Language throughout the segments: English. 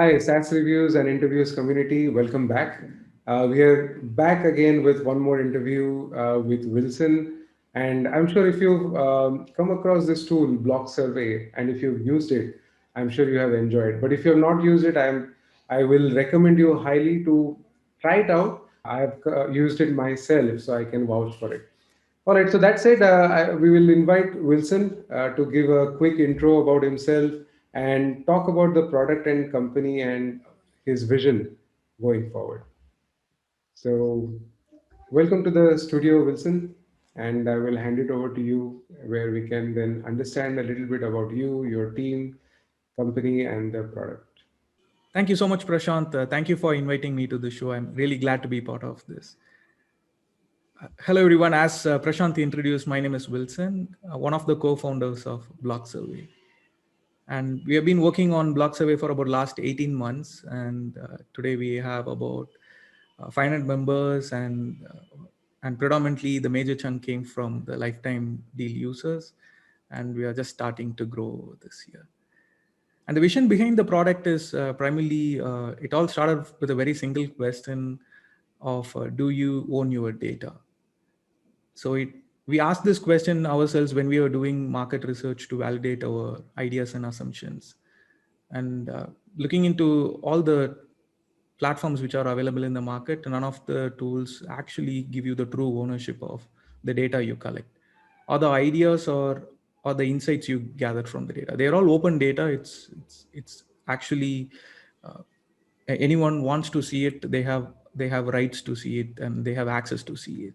Hi, SaaS Reviews and Interviews community. Welcome back. We are back again with one more interview with Wilson. And I'm sure if you've come across this tool, Block Survey, and if you've used it, I'm sure you have enjoyed. But if you have not used it, I will recommend you highly to try it out. I have used it myself, so I can vouch for it. All right, so that said, we will invite Wilson to give a quick intro about himself and talk about the product and company and his vision going forward. So, welcome to the studio, Wilson, and I will hand it over to you where we can then understand a little bit about you, your team, company, and the product. Thank you so much, Prashant. Thank you for inviting me to the show. I'm really glad to be part of this. Hello, everyone. As Prashant introduced, my name is Wilson, one of the co-founders of Block Survey. And we have been working on Block Survey for about last 18 months. And today we have about 500 members and predominantly the major chunk came from the lifetime deal users. And we are just starting to grow this year. And the vision behind the product is primarily, it all started with a very single question of do you own your data? So we asked this question ourselves when we were doing market research to validate our ideas and assumptions. And looking into all the platforms which are available in the market, none of the tools actually give you the true ownership of the data you collect, or the ideas or the insights you gathered from the data. They're all open data. It's actually uh, anyone wants to see it. They have rights to see it and they have access to see it.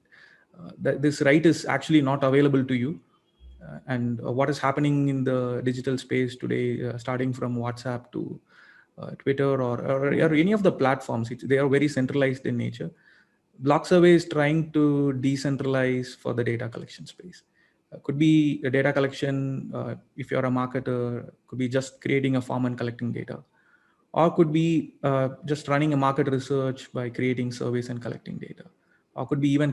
This right is actually not available to you. And what is happening in the digital space today, starting from WhatsApp to Twitter or any of the platforms, they are very centralized in nature. Block Survey is trying to decentralize for the data collection space. Could be a data collection, if you're a marketer, could be just creating a form and collecting data, or could be just running a market research by creating surveys and collecting data, or could be even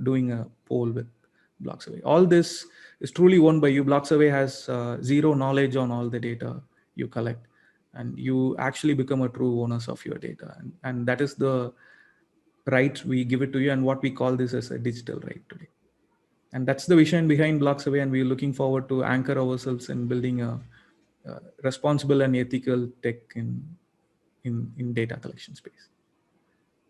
doing a poll with Block Survey. All this is truly owned by you. Block Survey has zero knowledge on all the data you collect, and you actually become a true owners of your data, and that is the right we give it to you, and what we call this as a digital right today. And that's the vision behind Block Survey, and we're looking forward to anchor ourselves in building a responsible and ethical tech in data collection space.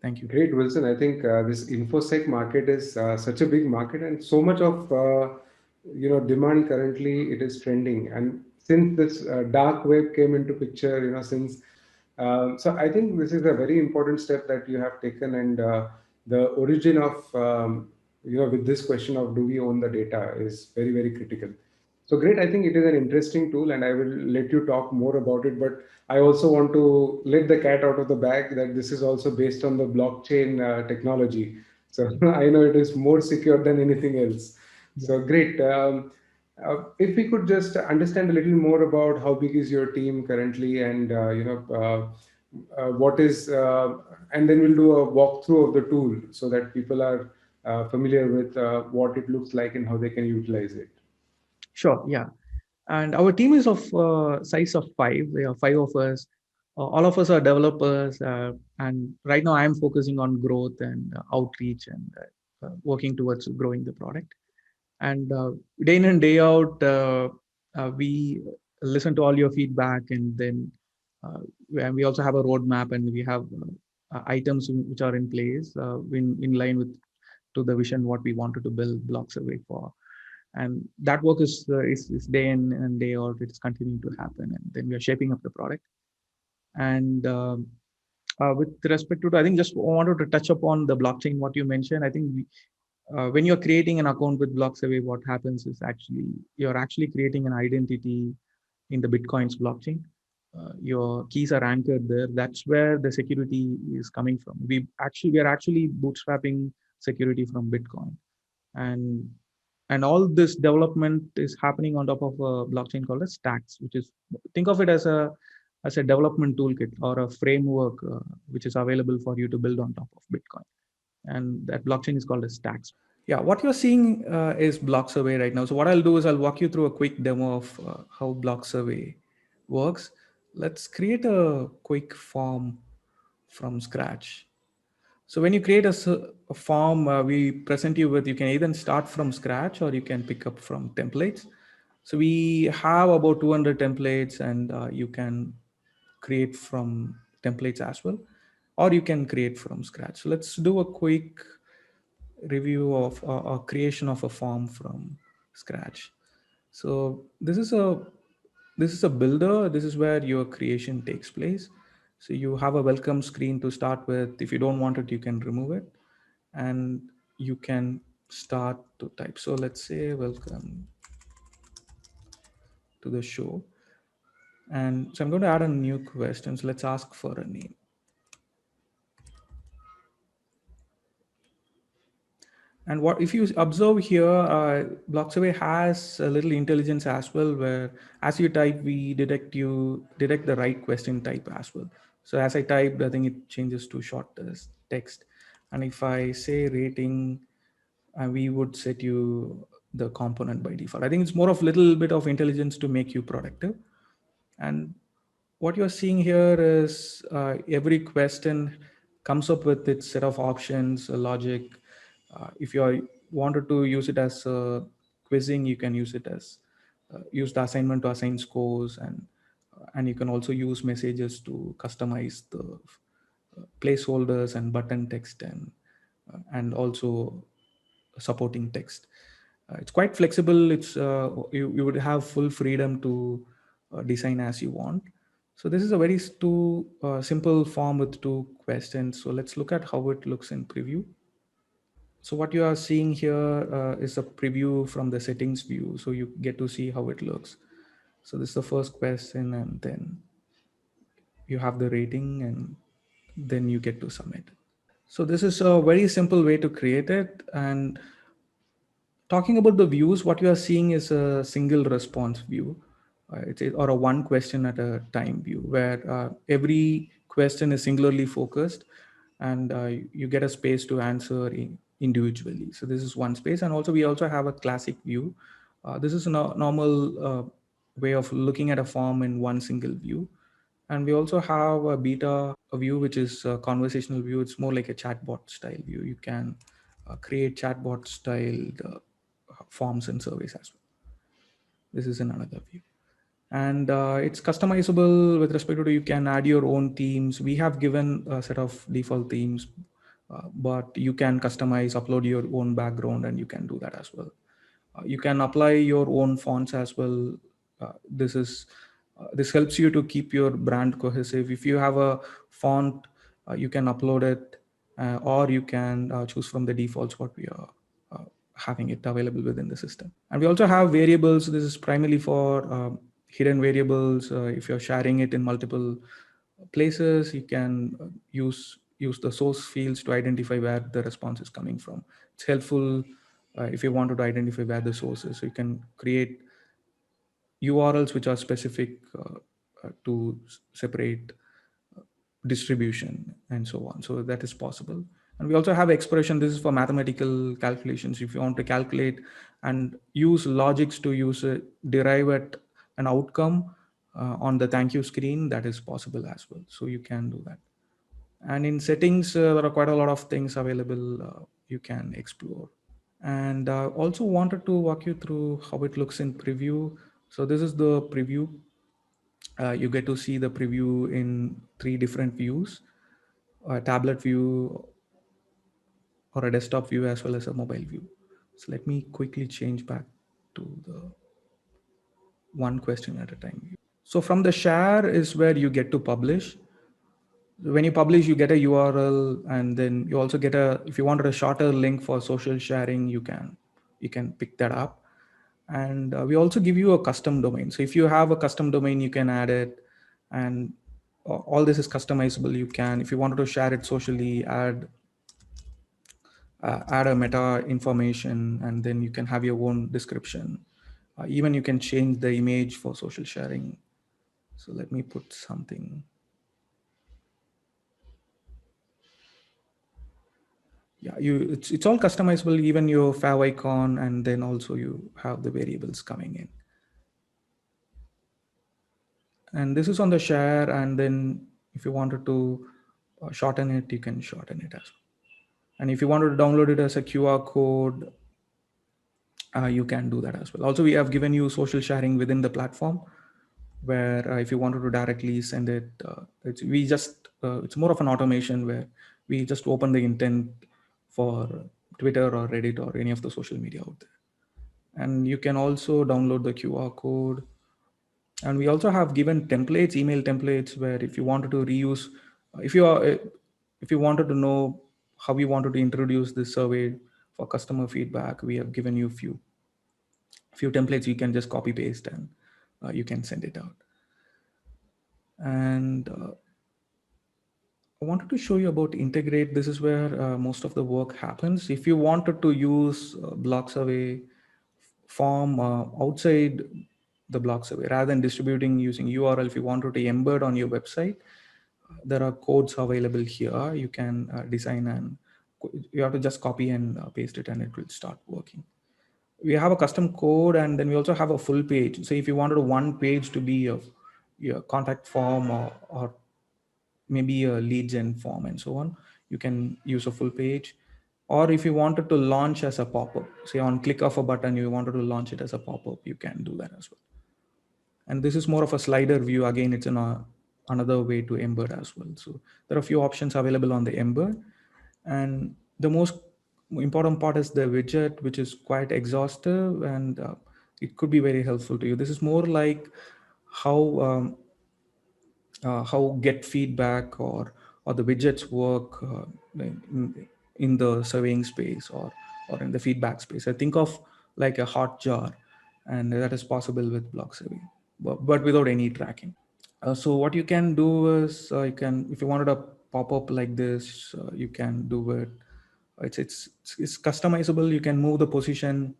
Thank you. Great, Wilson. I think this infosec market is such a big market, and so much of demand currently. It is trending, and since this dark web came into picture, since so I think this is a very important step that you have taken, and the origin of with this question of do we own the data is very, very critical. So great. I think it is an interesting tool, and I will let you talk more about it. But I also want to let the cat out of the bag that this is also based on the blockchain technology. So I know it is more secure than anything else. Yeah. So great. If we could just understand a little more about how big is your team currently, and what is, and then we'll do a walkthrough of the tool so that people are familiar with what it looks like and how they can utilize it. Sure. Yeah. And our team is of size of five. We are five of us. All of us are developers, and right now I am focusing on growth and outreach and working towards growing the product. And day in and day out, we listen to all your feedback, and then uh, and we also have a roadmap, and we have items which are in place in line with to the vision what we wanted to build Block Survey for. And that work is day in and day out. It's continuing to happen, and then we are shaping up the product. And with respect to, I think just wanted to touch upon the blockchain what you mentioned. I think when you're creating an account with BlockSurvey, what happens is actually you're actually creating an identity in the Bitcoin's blockchain. Your keys are anchored there. That's where the security is coming from. We are actually bootstrapping security from Bitcoin, and all this development is happening on top of a blockchain called as Stacks, which is, think of it as a development toolkit or a framework which is available for you to build on top of Bitcoin, and that blockchain is called as Stacks. Yeah, what you're seeing is Block Survey right now. So what I'll do is I'll walk you through a quick demo of how Block Survey works. let's create a quick form from scratch. So when you create a form, we present you with, you can either start from scratch or you can pick up from templates. So we have about 200 templates, and you can create from templates as well, or you can create from scratch. So let's do a quick review of a creation of a form from scratch. So this is a builder. This is where your creation takes place. So you have a welcome screen to start with. If you don't want it, you can remove it, and you can start to type. So let's say welcome to the show. And so I'm going to add a new question. So let's ask for a name. And what if you observe here, Blocksurvey has a little intelligence as well, where as you type, we detect the right question type as well. So as I typed, I think it changes to short text. And if I say rating, we would set you the component by default. I think it's more of little bit of intelligence to make you productive. And what you're seeing here is every question comes up with its set of options, a logic. If you wanted to use it as quizzing, you can use it as use the assignment to assign scores, and you can also use messages to customize the placeholders and button text, and also supporting text. It's quite flexible. You would have full freedom to design as you want. So this is a very simple form with two questions. So let's look at how it looks in preview. So what you are seeing here is a preview from the settings view. So you get to see how it looks. So this is the first question, and then you have the rating, and then you get to submit. So this is a very simple way to create it. And talking about the views, what you are seeing is a single response view, or a one question at a time view, where every question is singularly focused, and you get a space to answer individually. So this is one space. And also we also have a classic view. This is a normal way of looking at a form in one single view. And we also have a beta a view, which is a conversational view. It's more like a chatbot style view. You can create chatbot style forms and surveys as well. This is in another view. And it's customizable with respect to, you can add your own themes. We have given a set of default themes, but you can customize, upload your own background, and you can do that as well. You can apply your own fonts as well. This helps you to keep your brand cohesive. If you have a font, you can upload it, or you can choose from the defaults what we are having it available within the system. And we also have variables. This is primarily for hidden variables. If you're sharing it in multiple places, you can use the source fields to identify where the response is coming from. It's helpful if you wanted to identify where the source is. So you can create URLs which are specific to separate distribution and so on. So that is possible. And we also have expression. This is for mathematical calculations. If you want to calculate and use logics to use it, derive at an outcome on the thank you screen, that is possible as well. So you can do that. And in settings, there are quite a lot of things available you can explore. And also wanted to walk you through how it looks in preview. So this is the preview. You get to see the preview in three different views: a tablet view, or a desktop view, as well as a mobile view. So let me quickly change back to the one question at a time view. So from the share is where you get to publish. When you publish, you get a URL, and then you also get if you wanted a shorter link for social sharing, you can pick that up. And we also give you a custom domain. So if you have a custom domain, you can add it, and all this is customizable. You can, if you wanted to share it socially, add a meta information, and then you can have your own description. Even you can change the image for social sharing. So let me put something. Yeah, it's all customizable, even your fav icon, and then also you have the variables coming in. And this is on the share. And then if you wanted to shorten it, you can shorten it as well. And if you wanted to download it as a QR code, you can do that as well. Also, we have given you social sharing within the platform, where if you wanted to directly send it, it's more of an automation where we just open the intent for Twitter or Reddit or any of the social media out there. And you can also download the QR code. And we also have given templates, email templates, where if you wanted to reuse, if you are, if you wanted to know how you wanted to introduce this survey for customer feedback, we have given you few templates you can just copy paste, and you can send it out. And I wanted to show you about integrate. This is where most of the work happens. If you wanted to use block survey form outside the block survey, rather than distributing using URL, if you wanted to embed on your website, there are codes available here. You can design, and you have to just copy and paste it, and it will start working. We have a custom code, and then we also have a full page. So if you wanted one page to be your contact form, or maybe a lead gen form and so on, you can use a full page. Or if you wanted to launch as a pop-up, say on click of a button, you wanted to launch it as a pop-up, you can do that as well. And this is more of a slider view. Again, it's another way to embed as well. So there are a few options available on the embed. And the most important part is the widget, which is quite exhaustive, and it could be very helpful to you. This is more like how get feedback or the widgets work in the surveying space or in the feedback space. I think of like a hot jar, and that is possible with block survey, but without any tracking. So what you can do is you can, if you wanted a pop-up like this, you can do it. It's customizable. You can move the position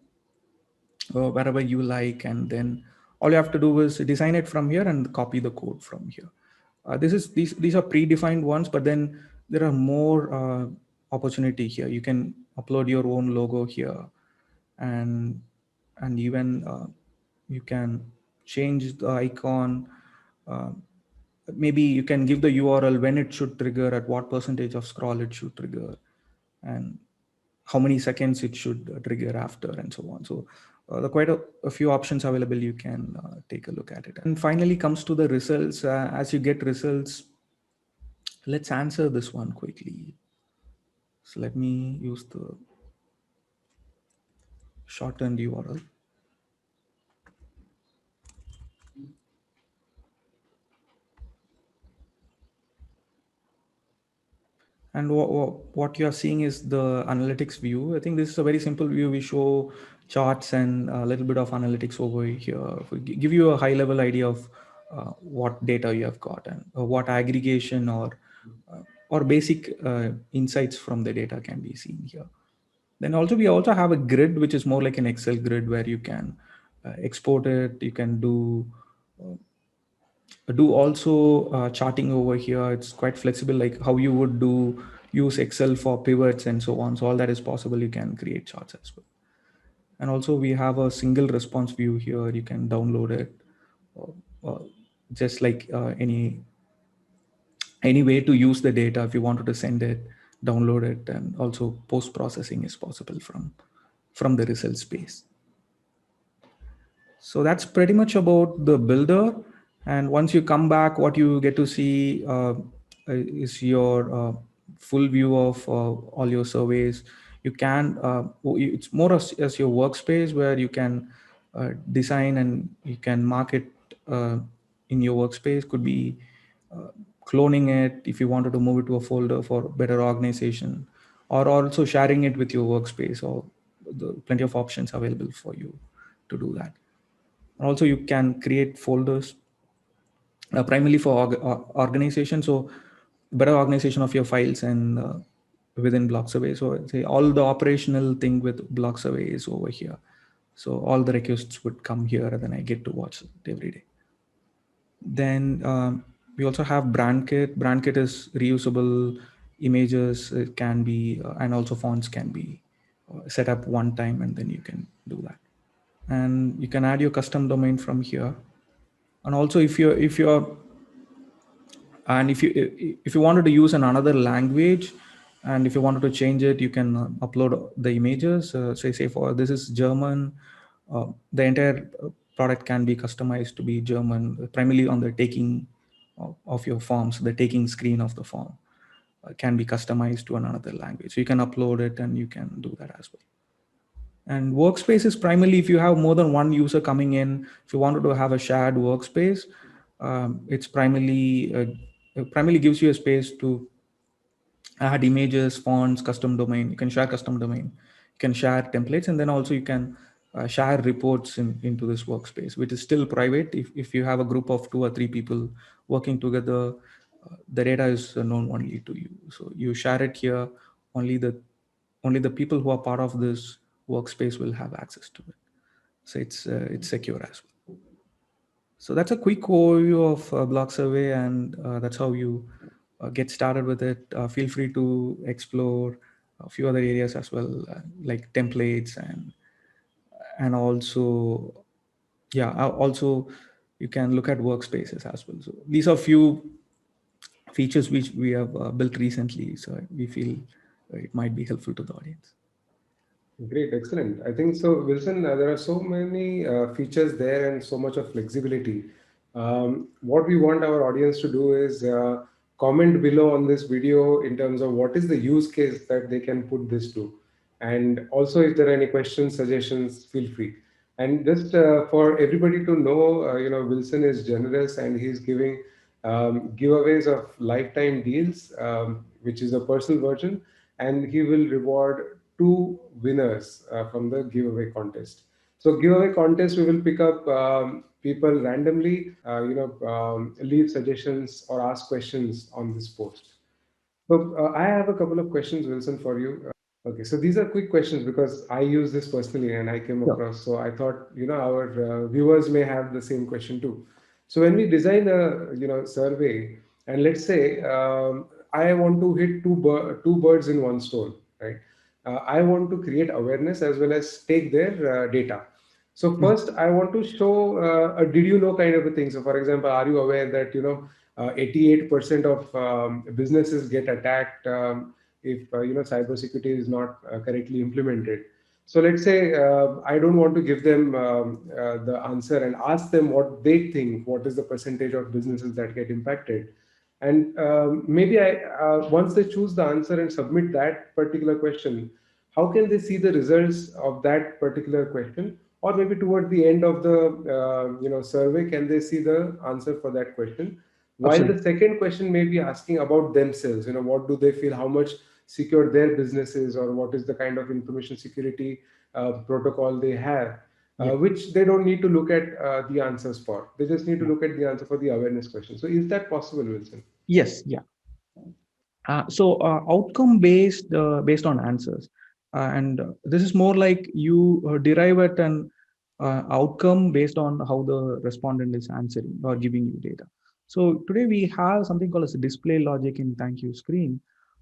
wherever you like, and then all you have to do is design it from here and copy the code from here. These are predefined ones, but then there are more opportunity here. You can upload your own logo here, and even you can change the icon. Uh, Maybe you can give the URL when it should trigger, at what percentage of scroll it should trigger, and how many seconds it should trigger after, and so on. So there are quite a few options available. You can take a look at it. And finally comes to the results. As you get results, let's answer this one quickly. So let me use the shortened URL. And what you are seeing is the analytics view. I think this is a very simple view. We show charts and a little bit of analytics over here. We give you a high level idea of what data you have got, and what aggregation or basic insights from the data can be seen here. Then also we also have a grid, which is more like an Excel grid, where you can export it. You can do also charting over here. It's quite flexible, like how you would use Excel for pivots and so on. So all that is possible. You can create charts as well. And also we have a single response view here. You can download it, uh, just like any way to use the data. If you wanted to send it, download it, and also post processing is possible from the result space. So that's pretty much about the builder. And once you come back, what you get to see is your full view of all your surveys. You can, it's more as your workspace, where you can design and you can mark it in your workspace. Could be cloning it if you wanted to move it to a folder for better organization, or also sharing it with your workspace, or plenty of options available for you to do that. Also, you can create folders primarily for organization. So better organization of your files and within block survey. So say all the operational thing with block survey is over here. So all the requests would come here, and then I get to watch it every day. Then we also have brand kit. Brand kit is reusable images. It can be, and also fonts can be set up one time, and then you can do that. And you can add your custom domain from here. And also if you wanted to use an another language, and if you wanted to change it, you can upload the images. Say for this is German, the entire product can be customized to be German, primarily on the taking of your forms. The taking screen of the form can be customized to another language, so you can upload it and you can do that as well. And workspace is primarily if you have more than one user coming in. If you wanted to have a shared workspace, it's primarily primarily gives you a space to add images, fonts, custom domain. You can share custom domain, you can share templates, and then also you can share reports into this workspace, which is still private. If you have a group of 2 or 3 people working together, the data is known only to you. So you share it here. Only the people who are part of this workspace will have access to it. So it's secure as well. So that's a quick overview of Block Survey, and that's how you get started with it. Feel free to explore a few other areas as well, like templates and also also you can look at workspaces as well. So these are few features which we have built recently. So we feel it might be helpful to the audience. Great, excellent. I think so, Wilson. There are so many features there and so much of flexibility. What we want our audience to do is comment below on this video in terms of what is the use case that they can put this to, and also if there are any questions, suggestions, feel free. And just for everybody to know, Wilson is generous and he's giving giveaways of lifetime deals, which is a personal version, and he will reward two winners from the giveaway contest. So giveaway contest, we will pick up people randomly, leave suggestions or ask questions on this post. So I have a couple of questions, Wilson, for you. Okay, so these are quick questions because I use this personally and I came Sure. across. So I thought, our viewers may have the same question too. So when we design a, survey, and let's say I want to hit two birds in one stone, right? I want to create awareness as well as take their data. So Mhm. first, I want to show a did you know kind of a thing. So for example, are you aware that 88% of businesses get attacked if cybersecurity is not correctly implemented. So let's say I don't want to give them the answer and ask them what they think, what is the percentage of businesses that get impacted. And maybe once they choose the answer and submit that particular question, how can they see the results of that particular question? Or maybe toward the end of the survey, can they see the answer for that question? While the Absolutely. second question may be asking about themselves, what do they feel, how much secure their business is, or what is the kind of information security protocol they have, Yeah. which they don't need to look at the answers for. They just need to look at the answer for the awareness question. So is that possible, Wilson? Yes. Yeah. So outcome based on answers, and this is more like you derive at an outcome based on how the respondent is answering or giving you data. So today we have something called as a display logic in thank you screen.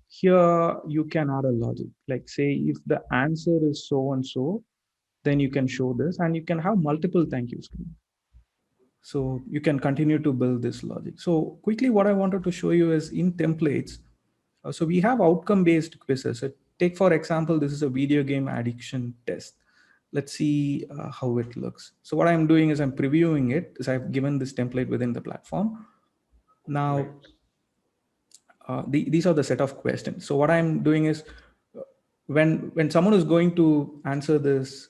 Here you can add a logic, like say if the answer is so and so, then you can show this, and you can have multiple thank you screen. So you can continue to build this logic. So quickly, what I wanted to show you is in templates. So we have outcome-based quizzes. So take for example, this is a video game addiction test. Let's see how it looks. So what I'm doing is I'm previewing it. Is I've given this template within the platform. Right. Now these are the set of questions. So what I'm doing is when someone is going to answer this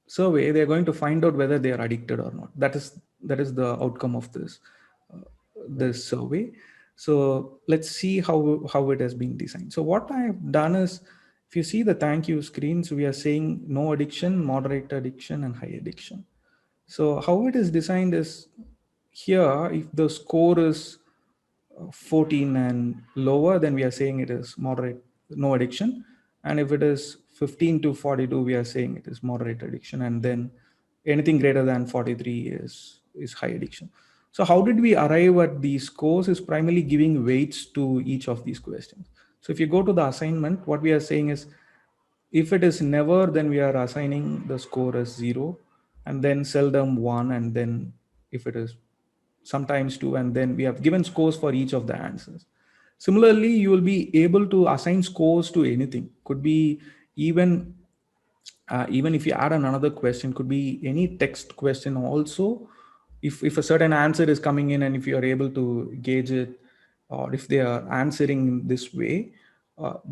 survey, they're going to find out whether they are addicted or not. That is the outcome of Right. this survey. So let's see how it has been designed. So what I have done is, if you see the thank you screens, we are saying no addiction, moderate addiction, and high addiction. So how it is designed is, here if the score is 14 and lower, then we are saying it is moderate, no addiction. And if it is 15 to 42, we are saying it is moderate addiction. And then anything greater than 43 is high addiction. So how did we arrive at these scores is primarily giving weights to each of these questions. So if you go to the assignment, what we are saying is, if it is never, then we are assigning the score as 0, and then seldom 1, and then if it is sometimes two, and then we have given scores for each of the answers. Similarly, you will be able to assign scores to anything. Could be even even if you add another question, could be any text question also. If a certain answer is coming in and if you are able to gauge it, or if they are answering in this way,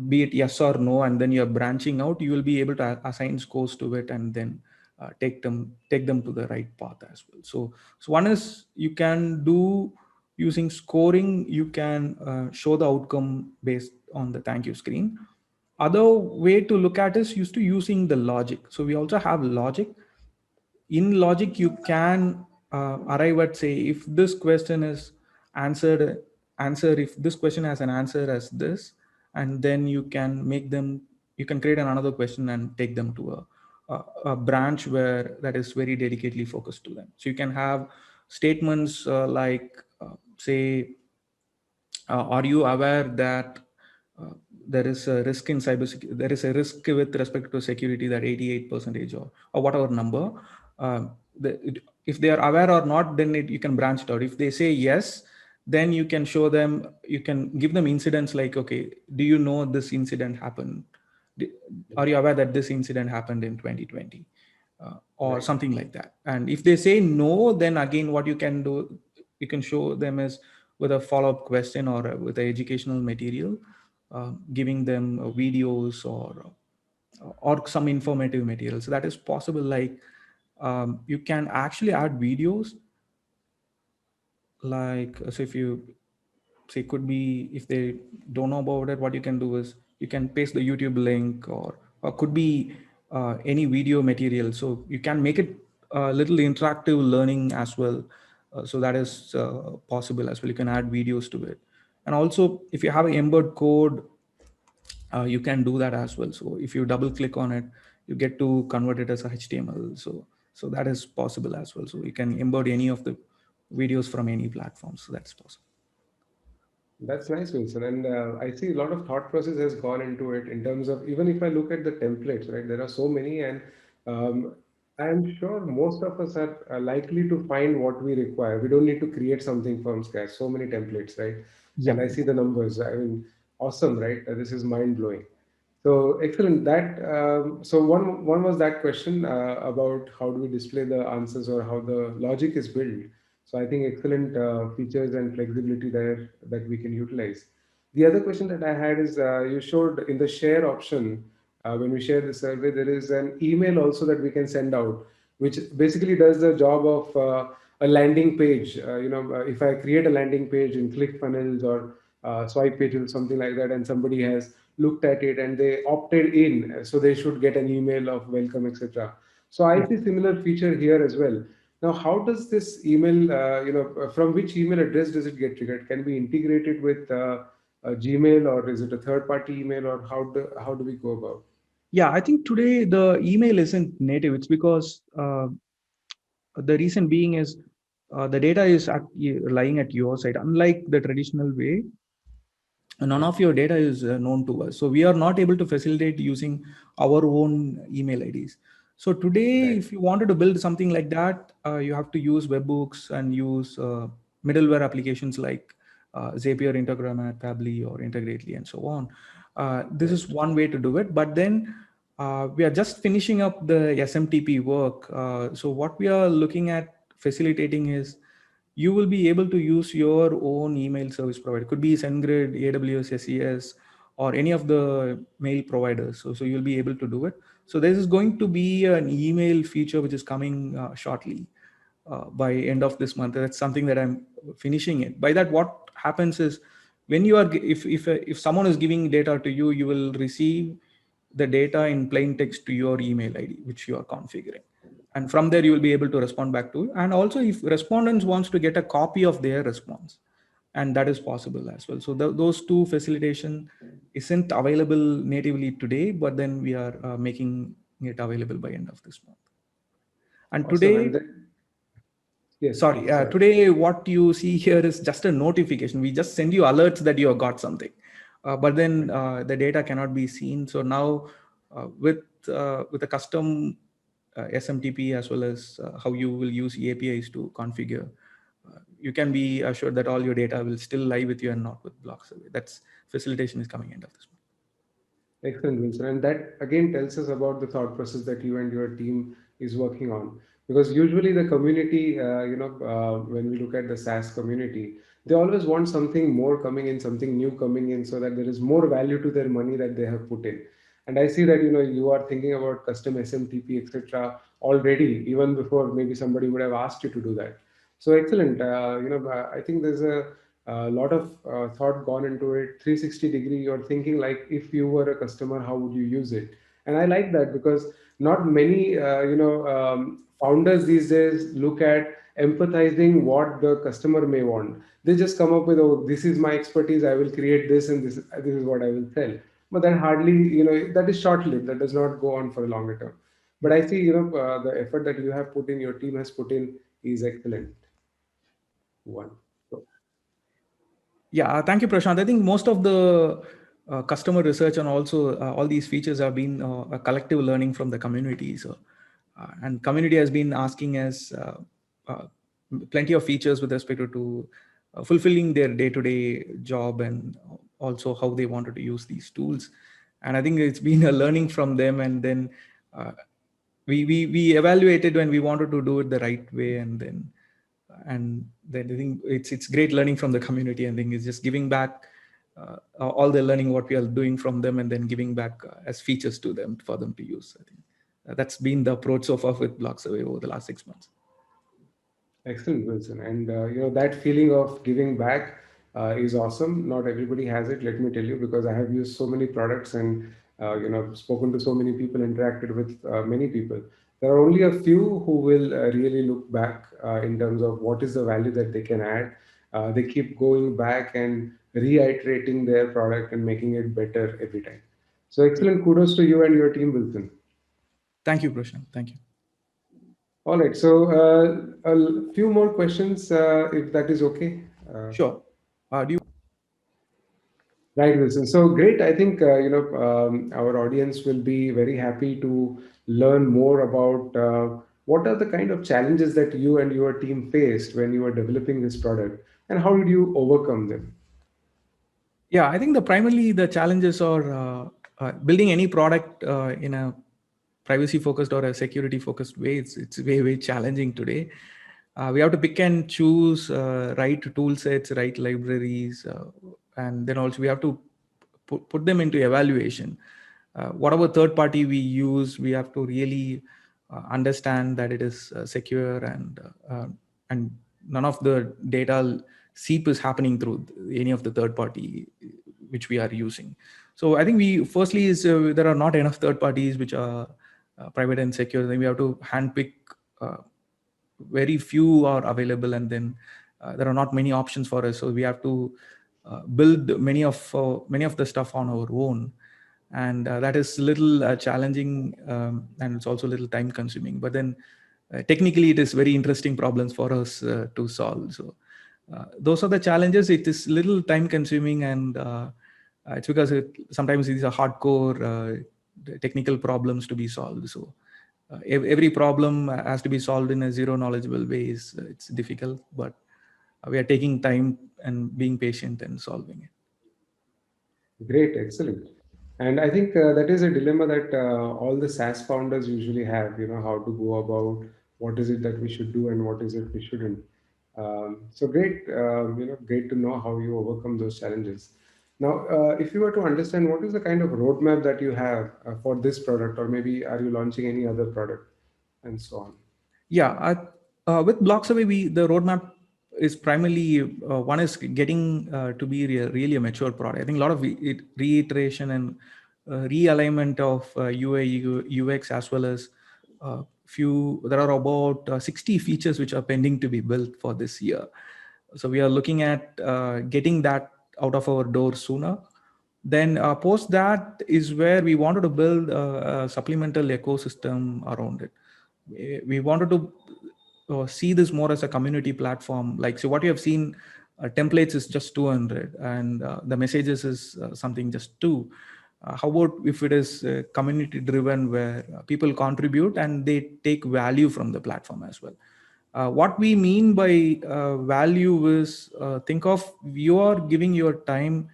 be it yes or no, and then you're branching out, you will be able to assign scores to it, and then take them to the right path as well. So one is you can do using scoring, you can show the outcome based on the thank you screen. Other way to look at is used to using the logic. So we also have logic. In logic, you can arrive at, say, if this question is answer if this question has an answer as this, and then you can create another question and take them to a branch where that is very dedicatedly focused to them. So you can have statements like say, are you aware that uh, there is a risk in cybersecurity? There is a risk with respect to security that 88% or whatever number. If they are aware or not, then you can branch it out. If they say yes, then you can show them, you can give them incidents like, okay, do you know this incident happened? Are you aware that this incident happened in 2020? Or Right. something like that. And if they say no, then again, what you can do, you can show them is with a follow-up question or with the educational material, giving them videos or some informative material. So that is possible. Like you can actually add videos. Like so, if you say, could be if they don't know about it, what you can do is you can paste the YouTube link, or could be any video material. So you can make it a little interactive learning as well. So that is possible as well. You can add videos to it. And also, if you have an embed code, you can do that as well. So if you double click on it, you get to convert it as a HTML. So that is possible as well. So you can embed any of the videos from any platform. So that's possible. That's nice, Wilson. And I see a lot of thought process has gone into it in terms of, even if I look at the templates, right? There are so many, and um, I'm sure most of us are likely to find what we require. We don't need to create something from scratch. So many templates, right? Yeah. And I see the numbers. I mean, awesome, right? This is mind blowing. So excellent. That so one was that question about how do we display the answers or how the logic is built. So I think excellent features and flexibility there that we can utilize. The other question that I had is you showed in the share option when we share the survey, there is an email also that we can send out, which basically does the job of a landing page. If I create a landing page in ClickFunnels or Swipe Page or something like that, and somebody has looked at it and they opted in, so they should get an email of welcome, etc. So I Yeah. see similar feature here as well. Now, how does this email, from which email address does it get triggered? Can we integrate it with Gmail, or is it a third-party email, or how do we go about? Yeah, I think today the email isn't native. It's because the reason being is the data is lying at your side. Unlike the traditional way, none Right. of your data is known to us. So we are not able to facilitate using our own email IDs. So today, Right. if you wanted to build something like that, you have to use webhooks and use middleware applications like Zapier, Integromat, Pabbly, or Integrately, and so on. This is Right. one way to do it. But then we are just finishing up the SMTP work. So what we are looking at facilitating is you will be able to use your own email service provider. It could be SendGrid, AWS, SES, or any of the mail providers. So you'll be able to do it. So this is going to be an email feature which is coming shortly by end of this month. That's something that I'm finishing it. By that, what happens is when you are if someone is giving data to you, you will receive the data in plain text to your email ID, which you are configuring. And from there, you will be able to respond back to. And also, if respondents wants to get a copy of their response, and that is possible as well. So those two facilitation isn't available natively today, but then we are making it available by end of this month. And Awesome. And today, then, yes, sorry, please. Sorry. today what you see here is just a notification. We just send you alerts that you have got something, but then the data cannot be seen. So now with a custom SMTP, as well as how you will use APIs to configure, you can be assured that all your data will still lie with you and not with Blocksurvey. That's facilitation is coming end of this month. Excellent, Vincent. And that again tells us about the thought process that you and your team is working on. Because usually the community, when we look at the SaaS community, they always want something more coming in, something new coming in, so that there is more value to their money that they have put in. And I see that you are thinking about custom SMTP, etc. already, even before maybe somebody would have asked you to do that. So excellent. I think there's a lot of thought gone into it. 360-degree, you're thinking like if you were a customer, how would you use it? And I like that because not many founders these days look at empathizing what the customer may want. They just come up with, oh, this is my expertise, I will create this, and this is what I will sell. But then hardly, that is short lived, that does not go on for a longer term. But I see, the effort that you have put in, your team has put in, is excellent one. So, Yeah, thank you, Prashant. I think most of the customer research and also all these features have been a collective learning from the community. So, and community has been asking us uh, plenty of features with respect to fulfilling their day-to-day job and also how they wanted to use these tools. And I think it's been a learning from them. And then uh, we evaluated when we wanted to do it the right way, and then I think it's great learning from the community. And think it's just giving back all the learning what we are doing from them, and then giving back as features to them for them to use. I think that's been the approach so far with Blocksurvey over the last 6 months. excellent, Wilson. And that feeling of giving back is awesome. Not everybody has it, let me tell you, because I have used so many products and spoken to so many people, interacted with many people. There are only a few who will really look back in terms of what is the value that they can add. They keep going back and reiterating their product and making it better every time. So excellent, kudos to you and your team, Wilson. Thank you, Prashant. Thank you. All right. So a few more questions, if that is okay. Sure. Do you Right, Wilson. So great. I think our audience will be very happy to learn more about what are the kind of challenges that you and your team faced when you were developing this product, and how did you overcome them? Yeah, I think primarily the challenges are building any product in a privacy focused or a security focused way. It's way challenging today. We have to pick and choose right tool sets, right libraries, and then also we have to put them into evaluation. Whatever third party we use, we have to really understand that it is secure, and none of the data seep is happening through any of the third party which we are using. So I think we firstly is there are not enough third parties which are private and secure. Then we have to handpick uh, very few are available, and then there are not many options for us. So we have to build many of the stuff on our own, and that is a little challenging, and it's also a little time consuming. But then technically, it is very interesting problems for us to solve. So those are the challenges. It is little time consuming, and it's because sometimes these are hardcore technical problems to be solved. So every problem has to be solved in a zero knowledgeable way. It's difficult, but we are taking time and being patient and solving it. Great, excellent. And I think that is a dilemma that all the SaaS founders usually have, how to go about what is it that we should do and what is it we shouldn't. So great, great to know how you overcome those challenges. Now, if you were to understand what is the kind of roadmap that you have for this product, or maybe are you launching any other product and so on? Yeah, with Blocksurvey, the roadmap is primarily one is getting to be really a mature product. I think a lot of reiteration and realignment of UI UX, as well as there are about 60 features which are pending to be built for this year. So we are looking at getting that out of our door sooner. Then post that is where we wanted to build a supplemental ecosystem around it. We wanted to see this more as a community platform. Like, so what you have seen, templates is just 200, and the messages is something just 2. How about if it is community driven, where people contribute and they take value from the platform as well? What we mean by value is think of you are giving your time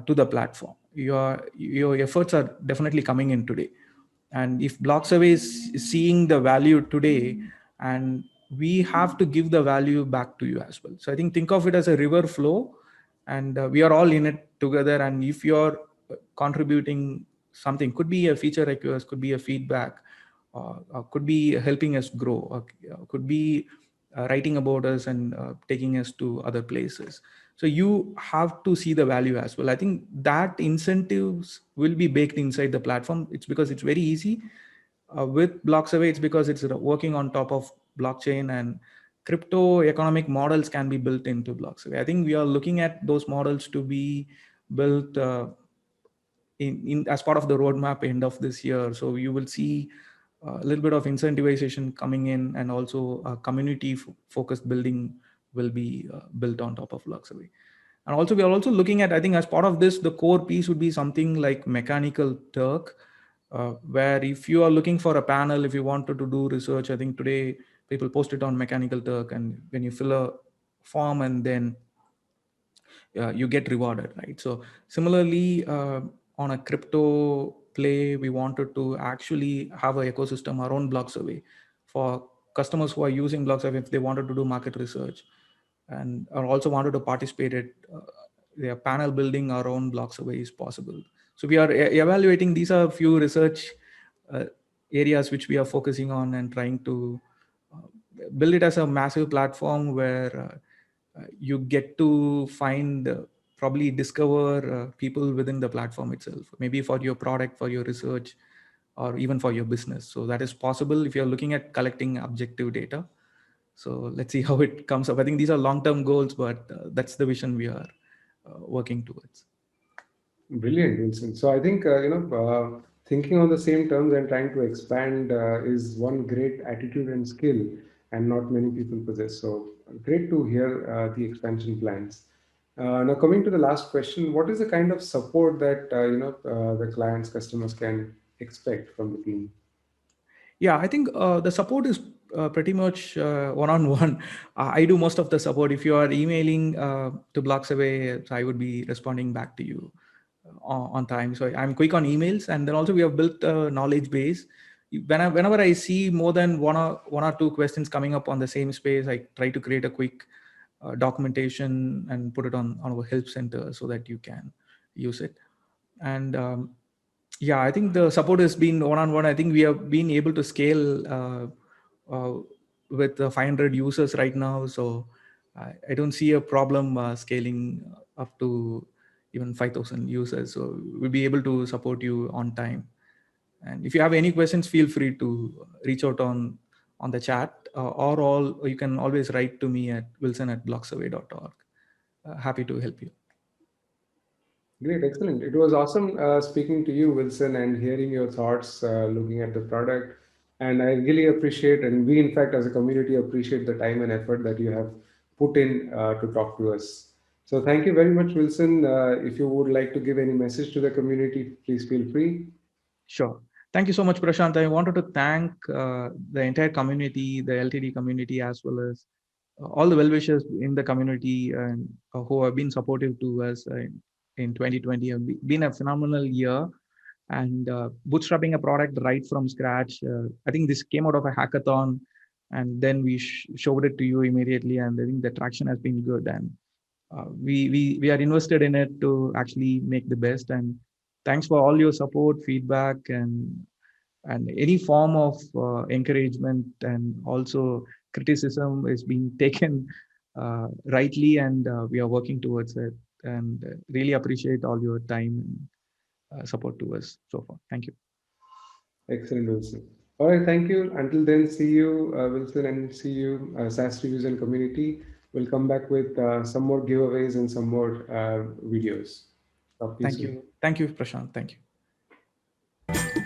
to the platform. Your efforts are definitely coming in today, and if BlockSurvey is seeing the value today, and we have to give the value back to you as well. So I think of it as a river flow, and we are all in it together. And if you're contributing something, could be a feature request, could be a feedback, could be helping us grow, could be writing about us and taking us to other places. So you have to see the value as well. I think that incentives will be baked inside the platform. It's because it's very easy. With BlockSurvey, it's because it's working on top of blockchain, and crypto economic models can be built into BlockSurvey. I think we are looking at those models to be built in as part of the roadmap end of this year. So you will see a little bit of incentivization coming in, and also community focused building will be built on top of BlockSurvey. And also we are also looking at, I think as part of this, the core piece would be something like Mechanical Turk, where if you are looking for a panel, if you wanted to do research, I think today people post it on Mechanical Turk, and when you fill a form and then you get rewarded, right? So similarly, on a crypto play, we wanted to actually have an ecosystem around BlockSurvey for customers who are using BlockSurvey if they wanted to do market research, and or also wanted to participate at their panel building around BlockSurvey is possible. So we are evaluating. These are a few research uh, areas which we are focusing on and trying to build it as a massive platform where you get to find probably discover people within the platform itself, maybe for your product, for your research, or even for your business. So that is possible if you're looking at collecting objective data. So let's see how it comes up. I think these are long-term goals, but that's the vision we are working towards. Brilliant, Vincent. So I think thinking on the same terms and trying to expand is one great attitude and skill, and not many people possess. So great to hear the expansion plans. Now coming to the last question, what is the kind of support that the clients, customers can expect from the team? Yeah, I think the support is pretty much one-on-one. I do most of the support. If you are emailing to BlockSurvey, I would be responding back to you on time. So I'm quick on emails, and then also we have built a knowledge base. Whenever I see more than one or two questions coming up on the same space, I try to create a quick documentation and put it on our help center so that you can use it. And yeah, I think the support has been one-on-one. I think we have been able to scale with 500 users right now. So I don't see a problem scaling up to even 5,000 users. So we'll be able to support you on time. And if you have any questions, feel free to reach out on the chat, or you can always write to me at wilson@blocksurvey.org. Happy to help you. Great, excellent. It was awesome speaking to you, Wilson, and hearing your thoughts, looking at the product. And I really appreciate, and we, in fact, as a community, appreciate the time and effort that you have put in to talk to us. So, thank you very much, Wilson. If you would like to give any message to the community, please feel free. Sure. Thank you so much, Prashant. I wanted to thank the entire community, the LTD community, as well as all the well-wishers in the community, and who have been supportive to us in 2020. Have been a phenomenal year, and bootstrapping a product right from scratch. I think this came out of a hackathon, and then we showed it to you immediately, and I think the traction has been good. And we are invested in it to actually make the best. And thanks for all your support, feedback, and any form of encouragement, and also criticism is being taken rightly, and we are working towards it. And really appreciate all your time and support to us so far. Thank you. Excellent, Wilson. All right, thank you. Until then, see you, Wilson, and see you, SaaS Reviews and Community. We'll come back with some more giveaways and some more videos. Talk to you Thank soon. you. Thank you, Prashant. Thank you.